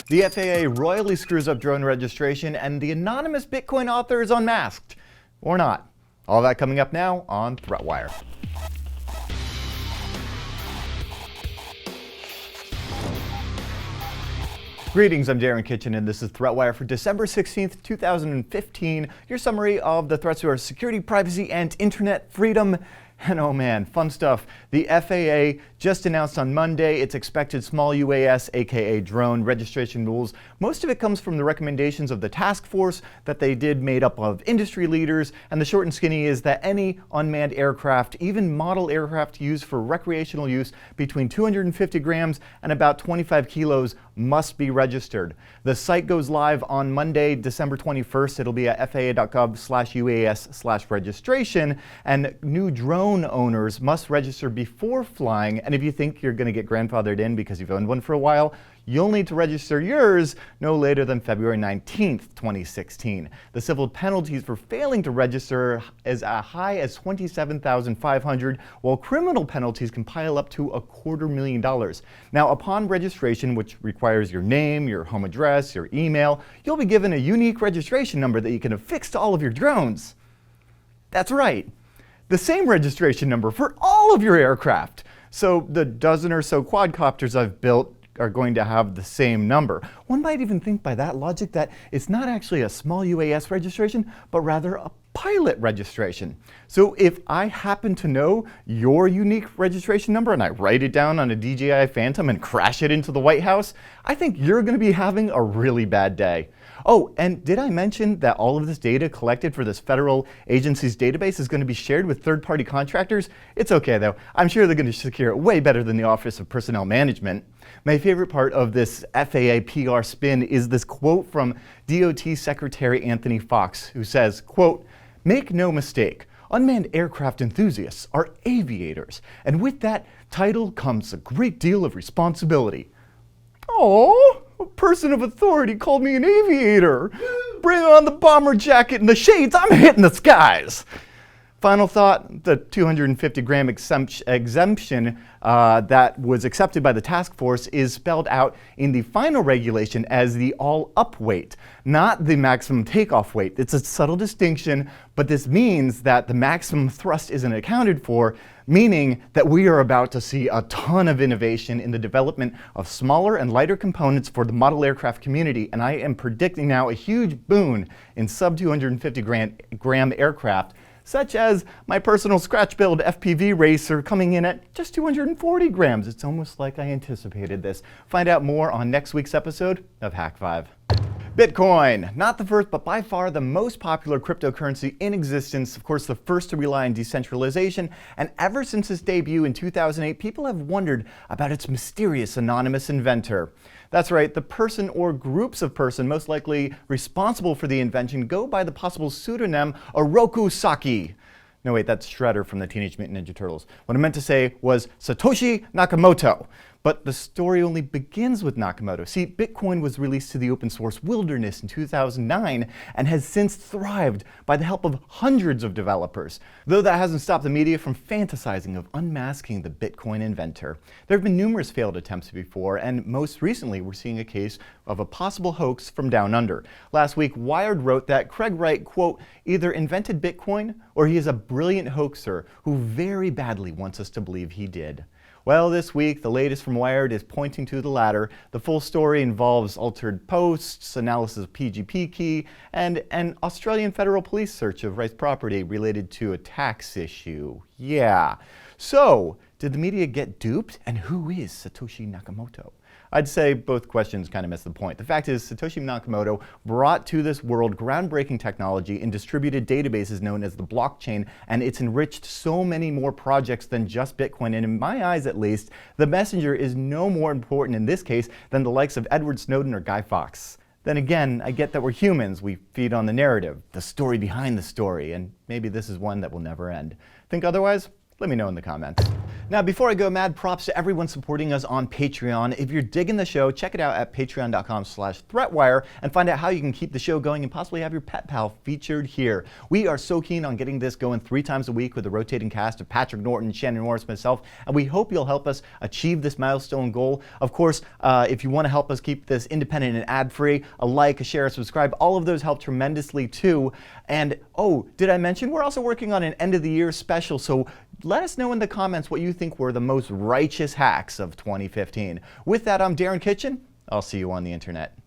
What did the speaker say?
The FAA royally screws up drone registration, and the anonymous Bitcoin author is unmasked. Or not. All that coming up now on ThreatWire. Greetings, I'm Darren Kitchen, and this is ThreatWire for December 16th, 2015, your summary of the threats to our security, privacy, and internet freedom. And oh man, fun stuff. The FAA just announced on Monday its expected small UAS, aka drone, registration rules. Most of it comes from the recommendations of the task force that they did, made up of industry leaders, and the short and skinny is that any unmanned aircraft, even model aircraft used for recreational use, between 250 grams and about 25 kilos must be registered. The site goes live on Monday, December 21st. It'll be at faa.gov/UAS/registration, and new drone owners must register before flying. And if you think you're going to get grandfathered in because you've owned one for a while, you'll need to register yours no later than February 19th, 2016. The civil penalties for failing to register is as high as $27,500, while criminal penalties can pile up to $250,000. Now, upon registration, which requires your name, your home address, your email, you'll be given a unique registration number that you can affix to all of your drones. That's right. The same registration number for all of your aircraft. So the dozen or so quadcopters I've built are going to have the same number. One might even think by that logic that it's not actually a small UAS registration, but rather a pilot registration. So if I happen to know your unique registration number and I write it down on a DJI Phantom and crash it into the White House, I think you're going to be having a really bad day. Oh, and did I mention that all of this data collected for this federal agency's database is going to be shared with third-party contractors? It's okay, though. I'm sure they're going to secure it way better than the Office of Personnel Management. My favorite part of this FAA PR spin is this quote from DOT Secretary Anthony Fox, who says, quote, "Make no mistake, unmanned aircraft enthusiasts are aviators, and with that title comes a great deal of responsibility." Oh, a person of authority called me an aviator. Bring on the bomber jacket and the shades, I'm hitting the skies. Final thought, the 250 gram exemption that was accepted by the task force is spelled out in the final regulation as the all-up weight, not the maximum takeoff weight. It's a subtle distinction, but this means that the maximum thrust isn't accounted for, meaning that we are about to see a ton of innovation in the development of smaller and lighter components for the model aircraft community, and I am predicting now a huge boon in sub-250 gram aircraft, such as my personal scratch build FPV racer coming in at just 240 grams. It's almost like I anticipated this. Find out more on next week's episode of Hack 5. Bitcoin, not the first, but by far the most popular cryptocurrency in existence. Of course, the first to rely on decentralization. And ever since its debut in 2008, people have wondered about its mysterious anonymous inventor. That's right, the person or groups of person most likely responsible for the invention go by the possible pseudonym Oroku Saki. No, wait, that's Shredder from the Teenage Mutant Ninja Turtles. What I meant to say was Satoshi Nakamoto. But the story only begins with Nakamoto. See, Bitcoin was released to the open source wilderness in 2009 and has since thrived by the help of hundreds of developers. Though that hasn't stopped the media from fantasizing of unmasking the Bitcoin inventor. There have been numerous failed attempts before, and most recently we're seeing a case of a possible hoax from down under. Last week, Wired wrote that Craig Wright, quote, either invented Bitcoin or he is a brilliant hoaxer who very badly wants us to believe he did. Well, this week, the latest from Wired is pointing to the latter. The full story involves altered posts, analysis of PGP key, and an Australian federal police search of Wright's property related to a tax issue. Yeah. So, did the media get duped? And who is Satoshi Nakamoto? I'd say both questions kind of miss the point. The fact is, Satoshi Nakamoto brought to this world groundbreaking technology in distributed databases known as the blockchain, and it's enriched so many more projects than just Bitcoin. And in my eyes, at least, the messenger is no more important in this case than the likes of Edward Snowden or Guy Fawkes. Then again, I get that we're humans. We feed on the narrative, the story behind the story, and maybe this is one that will never end. Think otherwise? Let me know in the comments. Now, before I go, mad props to everyone supporting us on Patreon. If you're digging the show, check it out at patreon.com/ThreatWire and find out how you can keep the show going and possibly have your pet pal featured here. We are so keen on getting this going 3 times a week with a rotating cast of Patrick Norton, Shannon Morris, myself, and we hope you'll help us achieve this milestone goal. Of course, if you want to help us keep this independent and ad-free, a like, a share, a subscribe, all of those help tremendously too. And oh, did I mention we're also working on an end of the year special, so let us know in the comments what you think were the most righteous hacks of 2015. With that, I'm Darren Kitchen. I'll see you on the internet.